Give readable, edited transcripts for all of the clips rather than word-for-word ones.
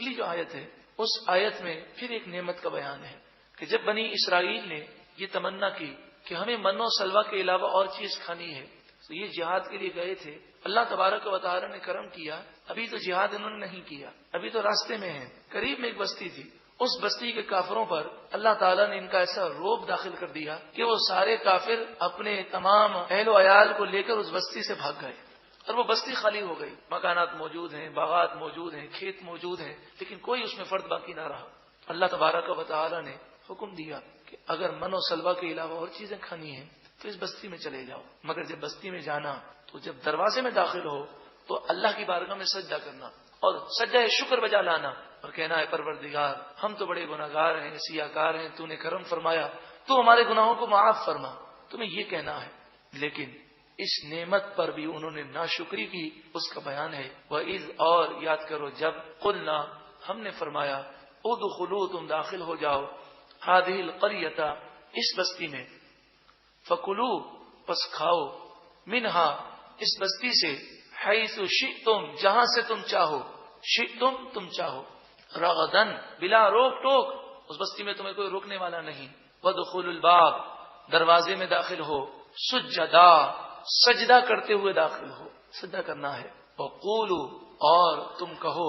اگلی جو آیت ہے اس آیت میں پھر ایک نعمت کا بیان ہے کہ جب بنی اسرائیل نے یہ تمنا کی کہ ہمیں من و سلوہ کے علاوہ اور چیز کھانی ہے تو یہ جہاد کے لیے گئے تھے. اللہ تبارک و تعالی نے کرم کیا, ابھی تو جہاد انہوں نے نہیں کیا, ابھی تو راستے میں ہیں. قریب میں ایک بستی تھی, اس بستی کے کافروں پر اللہ تعالیٰ نے ان کا ایسا روب داخل کر دیا کہ وہ سارے کافر اپنے تمام اہل و عیال کو لے کر اس بستی سے بھاگ گئے اور وہ بستی خالی ہو گئی. مکانات موجود ہیں, باغات موجود ہیں, کھیت موجود ہیں, لیکن کوئی اس میں فرد باقی نہ رہا. اللہ تبارک و تعالیٰ نے حکم دیا کہ اگر من و سلوہ کے علاوہ اور چیزیں کھانی ہیں تو اس بستی میں چلے جاؤ, مگر جب بستی میں جانا تو جب دروازے میں داخل ہو تو اللہ کی بارگاہ میں سجدہ کرنا اور سجدہ شکر بجا لانا اور کہنا ہے پروردگار ہم تو بڑے گناہگار ہیں, سیاہکار ہیں, تو نے کرم فرمایا, تو ہمارے گناہوں کو معاف فرما. تمہیں یہ کہنا ہے. لیکن اس نعمت پر بھی انہوں نے ناشکری کی, اس کا بیان ہے وَإِذْ, اور یاد کرو جب قلنا, ہم نے فرمایا ادخلوا, تم داخل ہو جاؤ, هذه القرية, اس بستی میں, فکلوا, پس کھاؤ, منہا, اس بستی سے, حیث شئتم, جہاں سے تم چاہو, شئتم, تم چاہو, رغدن, بلا روک ٹوک, اس بستی میں تمہیں کوئی روکنے والا نہیں. وادخلوا الباب, دروازے میں داخل ہو, سجدا, سجدہ کرتے ہوئے داخل ہو, سجدہ کرنا ہے. وقولوا, اور تم کہو,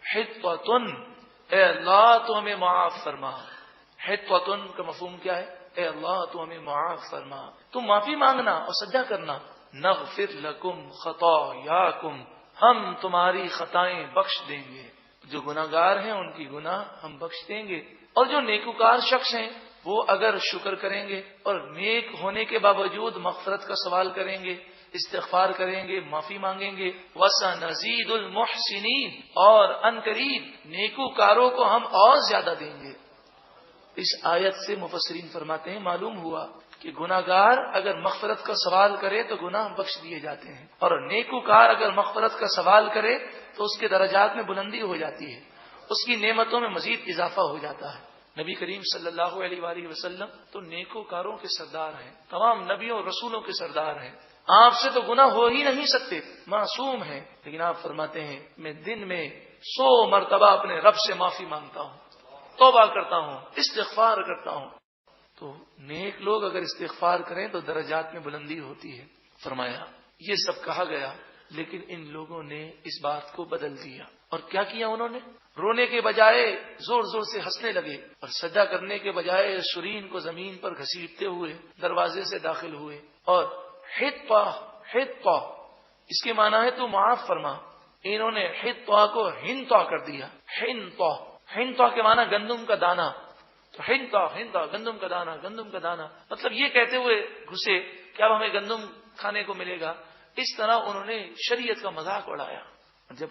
حطۃ, اے اللہ تو ہمیں معاف فرما. حطۃ کا مفہوم کیا ہے؟ اے اللہ تو ہمیں معاف فرما, تم معافی مانگنا اور سجدہ کرنا. نغفر لکم خطایاکم, ہم تمہاری خطائیں بخش دیں گے. جو گناہگار ہیں ان کی گناہ ہم بخش دیں گے, اور جو نیکوکار شخص ہیں وہ اگر شکر کریں گے اور نیک ہونے کے باوجود مغفرت کا سوال کریں گے, استغفار کریں گے, معافی مانگیں گے, وَسَنَزِيدُ الْمُحْسِنِينَ, اور ان قریب نیکوکاروں کو ہم اور زیادہ دیں گے. اس آیت سے مفسرین فرماتے ہیں معلوم ہوا کہ گناہگار اگر مغفرت کا سوال کرے تو گناہ بخش دیے جاتے ہیں, اور نیکوکار اگر مغفرت کا سوال کرے تو اس کے درجات میں بلندی ہو جاتی ہے, اس کی نعمتوں میں مزید اضافہ ہو جاتا ہے. نبی کریم صلی اللہ علیہ وآلہ وسلم تو نیکوکاروں کے سردار ہیں, تمام نبیوں اور رسولوں کے سردار ہیں. آپ سے تو گناہ ہو ہی نہیں سکتے, معصوم ہیں, لیکن آپ فرماتے ہیں میں دن میں 100 مرتبہ اپنے رب سے معافی مانگتا ہوں, توبہ کرتا ہوں, استغفار کرتا ہوں. تو نیک لوگ اگر استغفار کریں تو درجات میں بلندی ہوتی ہے. فرمایا یہ سب کہا گیا, لیکن ان لوگوں نے اس بات کو بدل دیا, اور کیا کیا انہوں نے؟ رونے کے بجائے زور زور سے ہنسنے لگے, اور سجدہ کرنے کے بجائے شرین کو زمین پر گھسیٹتے ہوئے دروازے سے داخل ہوئے. اور حطہ, اس کے معنی ہے تو معاف فرما. انہوں نے حطہ کو ہنطہ کر دیا. ہنطہ کے معنی گندم کا دانہ, تو ہنطہ گندم کا دانہ, گندم کا دانہ, مطلب یہ کہتے ہوئے گھسے کہ اب ہمیں گندم کھانے کو ملے گا. اس طرح انہوں نے شریعت کا مذاق اڑایا. جب